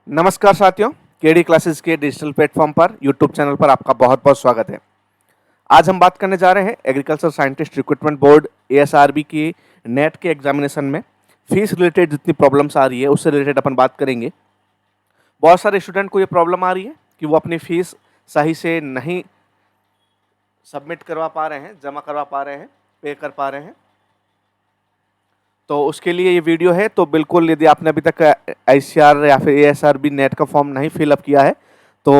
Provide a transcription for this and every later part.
नमस्कार साथियों, KD classes के डिजिटल प्लेटफॉर्म पर यूट्यूब चैनल पर आपका बहुत बहुत स्वागत है। आज हम बात करने जा रहे हैं agriculture scientist recruitment board ASRB की नेट के एग्जामिनेशन में फीस रिलेटेड जितनी प्रॉब्लम्स आ रही है उससे रिलेटेड अपन बात करेंगे। बहुत सारे स्टूडेंट को ये प्रॉब्लम आ रही है कि वो अपनी फीस सही से नहीं सबमिट करवा पा रहे हैं, जमा करवा पा रहे हैं, पे कर पा रहे हैं। तो उसके लिए ये वीडियो है। तो बिल्कुल यदि आपने अभी तक आईसीआर या फिर एएसआरबी नेट का फॉर्म नहीं फिलअप किया है तो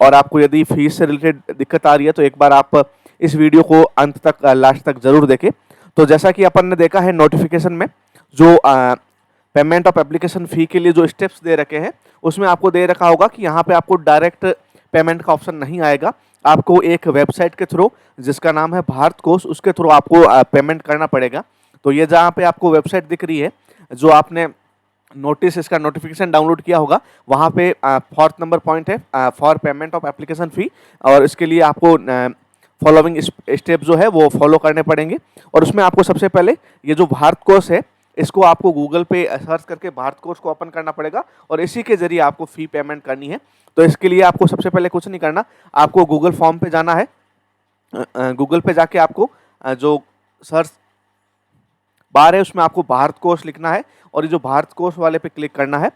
और आपको यदि फीस से रिलेटेड दिक्कत आ रही है तो एक बार आप इस वीडियो को अंत तक लास्ट तक जरूर देखें। तो जैसा कि अपन ने देखा है नोटिफिकेशन में जो पेमेंट ऑफ एप्लीकेशन फ़ी के लिए जो स्टेप्स दे रखे हैं उसमें आपको दे रखा होगा कि यहाँ पे आपको डायरेक्ट पेमेंट का ऑप्शन नहीं आएगा। आपको एक वेबसाइट के थ्रू जिसका नाम है भारत कोष, उसके थ्रू आपको पेमेंट करना पड़ेगा। तो ये जहाँ पे आपको वेबसाइट दिख रही है, जो आपने नोटिस इसका नोटिफिकेशन डाउनलोड किया होगा, वहाँ पे फोर्थ नंबर पॉइंट है for payment of application fee, और इसके लिए आपको फॉलोइंग स्टेप जो है वो फॉलो करने पड़ेंगे। और उसमें आपको सबसे पहले ये जो भारत कोष है इसको आपको गूगल पे सर्च करके भारत कोष को ओपन करना पड़ेगा और इसी के जरिए आपको फ़ी पेमेंट करनी है। तो इसके लिए आपको सबसे पहले कुछ नहीं करना, आपको गूगल फॉर्म पे जाना है। गूगल पे जाके आपको जो सर्च बार है उसमें आपको भारत कोष लिखना है और ये जो भारत कोष वाले पे क्लिक करना है।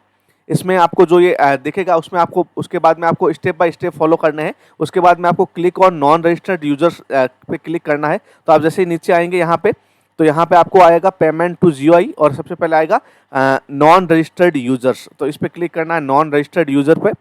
इसमें आपको जो ये दिखेगा उसमें आपको उसके बाद में आपको स्टेप बाय स्टेप फॉलो करने हैं। उसके बाद में आपको click on non registered users पे क्लिक करना है। तो आप जैसे ही नीचे आएंगे यहाँ पे, तो यहाँ पे आपको आएगा पेमेंट टू जीओआई और सबसे पहले आएगा नॉन रजिस्टर्ड यूजर्स। तो इस पर क्लिक करना है नॉन रजिस्टर्ड यूजर पे।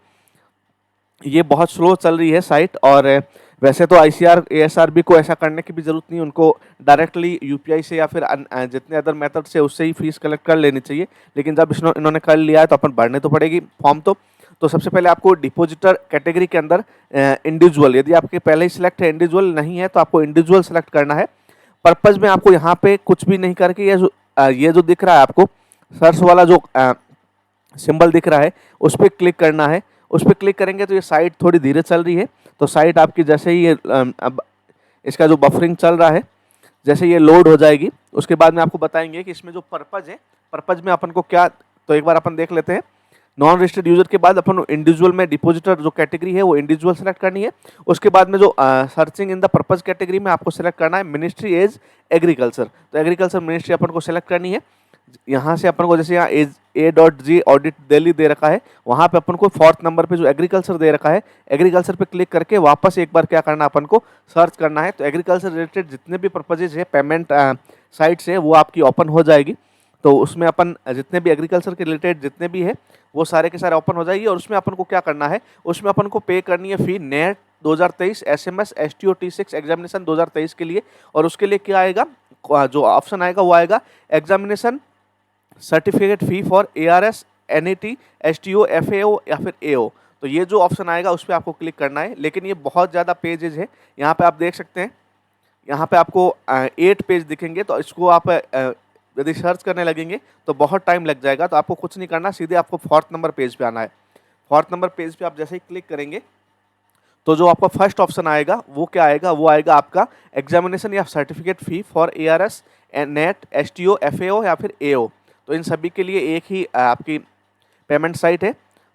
ये बहुत स्लो चल रही है साइट, और वैसे तो आईसीआर एएसआरबी को ऐसा करने की भी ज़रूरत नहीं, उनको डायरेक्टली यूपीआई से या फिर जितने अदर मेथड से उससे ही फीस कलेक्ट कर लेनी चाहिए। लेकिन जब इन्होंने कर लिया है तो अपन भरने तो पड़ेगी फॉर्म। तो सबसे पहले आपको डिपॉजिटर कैटेगरी के अंदर इंडिविजुअल, यदि आपके पहले ही सिलेक्ट है, इंडिविजुअल नहीं है तो आपको इंडिविजुअल सेलेक्ट करना है। पर्पज़ में आपको यहाँ पे कुछ भी नहीं करके ये जो दिख रहा है आपको सर्च वाला जो सिंबल दिख रहा है उस पर क्लिक करना है। उस पर क्लिक करेंगे तो ये साइट थोड़ी धीरे चल रही है। तो साइट आपकी जैसे ही ये अब इसका जो बफरिंग चल रहा है, जैसे ये लोड हो जाएगी उसके बाद में आपको बताएंगे कि इसमें जो पर्पज़ है, पर्पज़ में अपन को क्या, तो एक बार अपन देख लेते हैं। नॉन रजिस्टर्ड यूजर के बाद अपन इंडिविजुअल में डिपॉजिटर जो कैटेगरी है वो इंडिविजुअल सेलेक्ट करनी है। उसके बाद में जो searching in the purpose category में आपको सेलेक्ट करना है मिनिस्ट्री एज एग्रीकल्चर। तो एग्रीकल्चर मिनिस्ट्री अपन को सेलेक्ट करनी है। यहाँ से अपन को जैसे यहाँ A.G ऑडिट दिल्ली दे रखा है, वहाँ पे अपन को फोर्थ नंबर पे जो एग्रीकल्चर दे रखा है, एग्रीकल्चर पे क्लिक करके वापस एक बार क्या करना, अपन को सर्च करना है। तो एग्रीकल्चर रिलेटेड जितने भी पर्पजेज है पेमेंट साइट से वो आपकी ओपन हो जाएगी। तो उसमें अपन जितने भी एग्रीकल्चर के रिलेटेड जितने भी है वो सारे के सारे ओपन हो जाएगी। और उसमें अपन को क्या करना है, उसमें अपन को पे करनी है fee NET 2023 SMS STO T6 examination 2023 के लिए। और उसके लिए क्या आएगा, जो ऑप्शन आएगा वो आएगा examination certificate fee for ARS NET STO FAO या फिर AO। तो ये जो ऑप्शन आएगा उस पर आपको क्लिक करना है। लेकिन ये बहुत ज़्यादा पेजेज है, यहाँ पे आप देख सकते हैं, यहाँ पे आपको 8 पेज दिखेंगे। तो इसको आप यदि सर्च करने लगेंगे तो बहुत टाइम लग जाएगा। तो आपको कुछ नहीं करना, सीधे आपको फोर्थ नंबर पेज पे आना है। फोर्थ नंबर पेज पे आप जैसे ही क्लिक करेंगे तो जो आपका फर्स्ट ऑप्शन आएगा वो क्या आएगा, वो आएगा आपका एग्जामिनेशन या certificate fee for ARS NET STO FAO या फिर AO। तो इन सभी के लिए एक ही आपकी पेमेंट साइट है,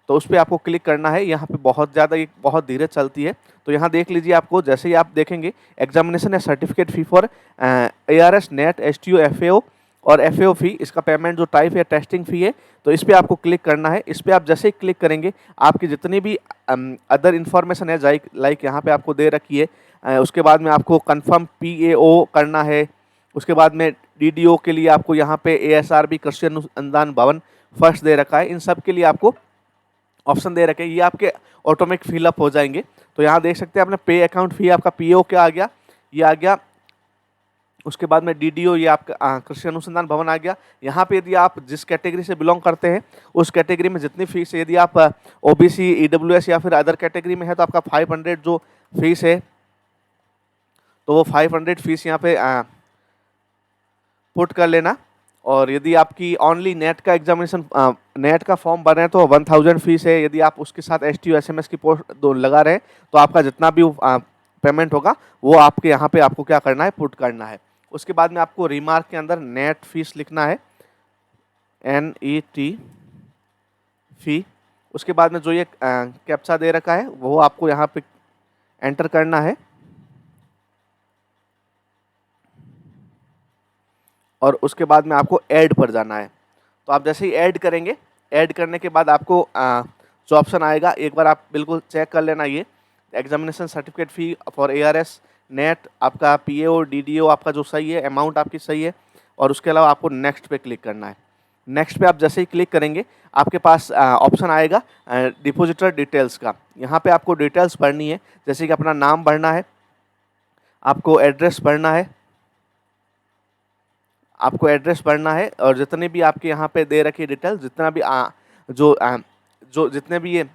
तो उस पर आपको क्लिक करना है। यहाँ पे बहुत ज़्यादा ये बहुत धीरे चलती है। तो यहाँ देख लीजिए, आपको जैसे ही आप देखेंगे एग्जामिनेशन या certificate fee for ARS NET STO FAO और FAO फ़ी, इसका पेमेंट जो टाइप है टेस्टिंग फ़ी है। तो इस पर आपको क्लिक करना है। इस पर आप जैसे ही क्लिक करेंगे आपकी जितनी भी अदर इन्फॉर्मेशन है लाइक यहाँ पे आपको दे रखी है, उसके बाद में आपको कंफर्म PAO करना है। उसके बाद में DDO के लिए आपको यहाँ पे ASRB कृषि अनुसंधान भवन फर्स्ट दे रखा है। इन सब के लिए आपको ऑप्शन दे रखे हैं, ये आपके ऑटोमेटिक फिलअप हो जाएंगे। तो यहाँ देख सकते हैं आपने पे अकाउंट फ़ी, आपका PAO क्या आ गया, ये आ गया। उसके बाद में DDO, ये आपका कृषि अनुसंधान भवन आ गया। यहाँ पे यदि आप जिस कैटेगरी से बिलोंग करते हैं उस कैटेगरी में जितनी फीस है, यदि आप OBC EWS या फिर अदर कैटेगरी में है तो आपका 500 जो फीस है तो वो 500 फीस यहाँ पे पुट कर लेना। और यदि आपकी ओनली नेट का एग्जामिनेशन नेट का फॉर्म भर रहे हैं तो 1000 फीस है। यदि आप उसके साथ STO SMS की पोस्ट दो लगा रहे हैं तो आपका जितना भी पेमेंट होगा वो आपके यहाँ पे आपको क्या करना है, पुट करना है। उसके बाद में आपको रिमार्क के अंदर नेट फीस लिखना है, NET फ़ी। उसके बाद में जो ये कैप्चा दे रखा है वो आपको यहाँ पे एंटर करना है और उसके बाद में आपको ऐड पर जाना है। तो आप जैसे ही ऐड करेंगे, ऐड करने के बाद आपको जो ऑप्शन आएगा एक बार आप बिल्कुल चेक कर लेना, ये examination certificate fee for ARS net, आपका PAO DDO आपका जो सही है, अमाउंट आपकी सही है, और उसके अलावा आपको नेक्स्ट पे क्लिक करना है। नेक्स्ट पे आप जैसे ही क्लिक करेंगे आपके पास ऑप्शन आएगा डिपॉजिटर डिटेल्स का। यहाँ पे आपको डिटेल्स भरनी है, जैसे कि अपना नाम भरना है, आपको एड्रेस भरना है, आपको एड्रेस भरना है, और जितने भी आपके यहाँ पे दे रखी डिटेल, जितना भी जो जितने भी ये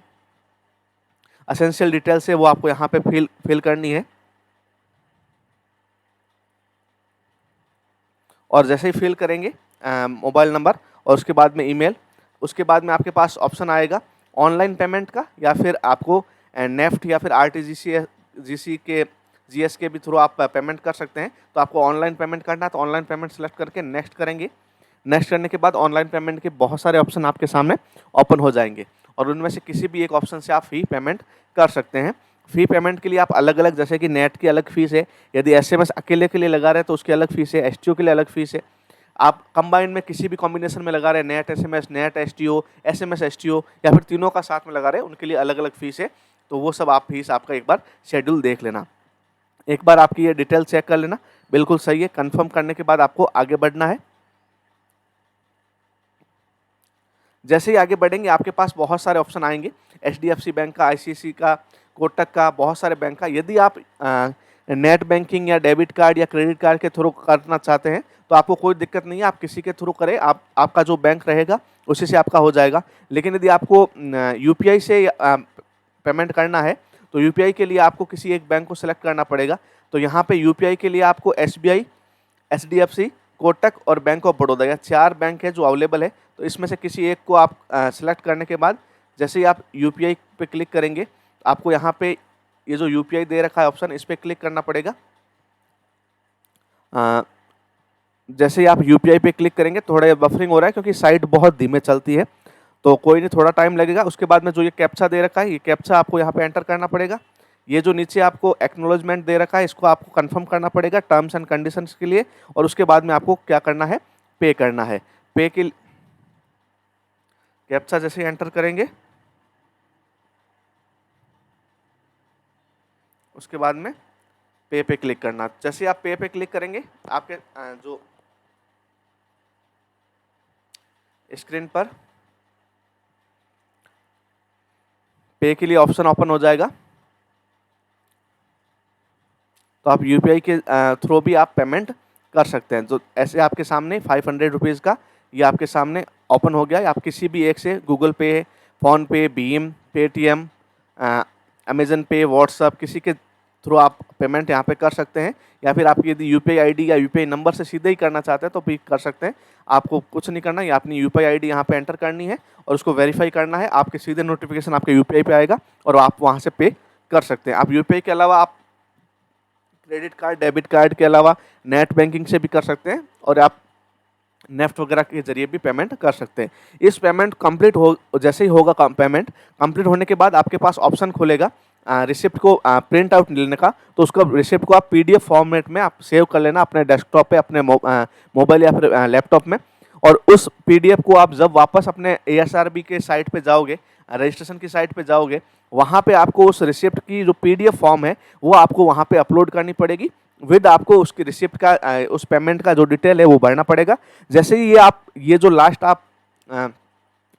एसेंशियल डिटेल्स है वो आपको यहाँ पे फिल करनी है। और जैसे ही फिल करेंगे मोबाइल नंबर और उसके बाद में ईमेल, उसके बाद में आपके पास ऑप्शन आएगा ऑनलाइन पेमेंट का, या फिर आपको नेफ्ट या फिर RTGC के GS के भी थ्रू आप पेमेंट कर सकते हैं। तो आपको ऑनलाइन पेमेंट करना है तो ऑनलाइन पेमेंट सेलेक्ट करके नेक्स्ट करेंगे। नेक्स्ट करने के बाद ऑनलाइन पेमेंट के बहुत सारे ऑप्शन आपके सामने ओपन हो जाएंगे और उनमें से किसी भी एक ऑप्शन से आप फ़ी पेमेंट कर सकते हैं। फ़ी पेमेंट के लिए आप अलग अलग, जैसे कि नेट की अलग फ़ीस है, यदि SMS अकेले के लिए लगा रहे हैं तो उसकी अलग फ़ीस है, STO के लिए अलग फ़ीस है। आप कंबाइंड में किसी भी कॉम्बिनेशन में लगा रहे हैं, net SMS, net STO, SMS STO, या फिर तीनों का साथ में लगा रहे हैं, उनके लिए अलग अलग फ़ीस है। तो वो सब आप फीस आपका एक बार शेड्यूल देख लेना, एक बार आपकी ये डिटेल चेक कर लेना, बिल्कुल सही है। कंफर्म करने के बाद आपको आगे बढ़ना है। जैसे ही आगे बढ़ेंगे आपके पास बहुत सारे ऑप्शन आएंगे, HDFC बैंक का, ICICI का, कोटक का, बहुत सारे बैंक का। यदि आप नेट बैंकिंग या डेबिट कार्ड या क्रेडिट कार्ड के थ्रू करना चाहते हैं तो आपको कोई दिक्कत नहीं है, आप किसी के थ्रू करें, आपका जो बैंक रहेगा उसी से आपका हो जाएगा। लेकिन यदि आपको UPI से पेमेंट करना है तो UPI के लिए आपको किसी एक बैंक को सिलेक्ट करना पड़ेगा। तो यहाँ पे UPI के लिए आपको SBI, HDFC, कोटक और बैंक ऑफ बड़ौदा, या 4 बैंक है जो अवेलेबल है। तो इसमें से किसी एक को आप सेलेक्ट करने के बाद जैसे ही आप UPI पे क्लिक करेंगे, आपको यहाँ पे ये जो UPI दे रखा है ऑप्शन, इस पर क्लिक करना पड़ेगा। जैसे ही आप UPI पे क्लिक करेंगे, थोड़ा बफरिंग हो रहा है क्योंकि साइट बहुत धीमे चलती है, तो कोई नहीं, थोड़ा टाइम लगेगा। उसके बाद में जो ये कैप्चा दे रखा है, ये कैप्चा आपको यहाँ पे एंटर करना पड़ेगा। ये जो नीचे आपको एक्नॉलेजमेंट दे रखा है, इसको आपको कंफर्म करना पड़ेगा टर्म्स एंड कंडीशंस के लिए, और उसके बाद में आपको क्या करना है, पे करना है। पे के कैप्चा जैसे एंटर करेंगे उसके बाद में पे क्लिक करना। जैसे आप पे क्लिक करेंगे आपके जो स्क्रीन पर पे के लिए ऑप्शन ओपन हो जाएगा। तो आप UPI के थ्रू भी आप पेमेंट कर सकते हैं। तो ऐसे आपके सामने 500 रुपीज़ का ये आपके सामने ओपन हो गया है। आप किसी भी एक से गूगल पे, फ़ोनपे, भीम, पेटीएम, अमेज़न पे, व्हाट्सअप, किसी के थ्रू आप पेमेंट यहाँ पे कर सकते हैं, या फिर आपकी यदि UPI ID या UPI नंबर से सीधे ही करना चाहते हैं तो भी कर सकते हैं। आपको कुछ नहीं करना, ये अपनी UPI ID यहाँ पे एंटर करनी है और उसको वेरीफाई करना है। आपके सीधे नोटिफिकेशन आपके UPI पे आएगा और आप वहाँ से पे कर सकते हैं। आप UPI के अलावा आप क्रेडिट कार्ड, डेबिट कार्ड के अलावा नेट बैंकिंग से भी कर सकते हैं, और आप नेफ्ट वगैरह के जरिए भी पेमेंट कर सकते हैं। इस पेमेंट कंप्लीट हो, जैसे ही होगा पेमेंट कंप्लीट होने के बाद आपके पास ऑप्शन खुलेगा रिसिप्ट को प्रिंट आउट लेने का। तो उसका रिसिप्ट को आप PDF फॉर्मेट में आप सेव कर लेना अपने डेस्कटॉप पे, अपने मोबाइल या फिर लैपटॉप में, और उस PDF को आप जब वापस अपने ASRB के साइट पे जाओगे, रजिस्ट्रेशन की साइट पे जाओगे, वहाँ पे आपको उस रिसिप्ट की जो PDF फॉर्म है वो आपको वहाँ पे अपलोड करनी पड़ेगी। विद आपको उसकी रिसिप्ट का उस पेमेंट का जो डिटेल है वो भरना पड़ेगा। जैसे ही ये जो लास्ट आप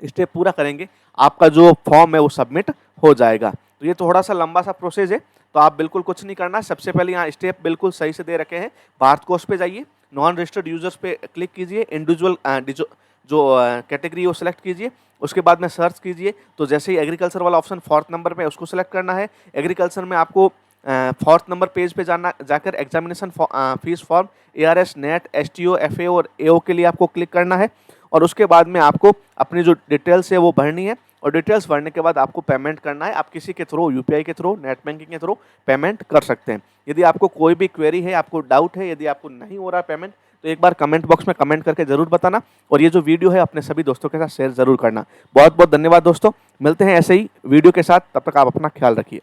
स्टेप पूरा करेंगे, आपका जो फॉर्म है वो सबमिट हो जाएगा। तो ये थोड़ा सा लंबा सा प्रोसेस है, तो आप बिल्कुल कुछ नहीं करना। सबसे पहले यहाँ स्टेप बिल्कुल सही से दे रखे हैं। भारत कोष पे जाइए, नॉन रजिस्टर्ड यूजर्स पे क्लिक कीजिए, इंडिविजुअल जो कैटेगरी वो सिलेक्ट कीजिए, उसके बाद में सर्च कीजिए। तो जैसे ही एग्रीकल्चर वाला ऑप्शन 4th नंबर पे उसको सिलेक्ट करना है। एग्रीकल्चर में आपको 4th नंबर पेज पे जाकर examination fees form ARS, net, STO, FAO और AO के लिए आपको क्लिक करना है, और उसके बाद में आपको अपनी जो डिटेल्स है वो भरनी है, और डिटेल्स भरने के बाद आपको पेमेंट करना है। आप किसी के थ्रू, UPI के थ्रू, नेट बैंकिंग के थ्रू पेमेंट कर सकते हैं। यदि आपको कोई भी क्वेरी है, आपको डाउट है, यदि आपको नहीं हो रहा पेमेंट, तो एक बार कमेंट बॉक्स में कमेंट करके ज़रूर बताना और ये जो वीडियो है अपने सभी दोस्तों के साथ शेयर ज़रूर करना। बहुत बहुत धन्यवाद दोस्तों, मिलते हैं ऐसे ही वीडियो के साथ, तब तक आप अपना ख्याल रखिए।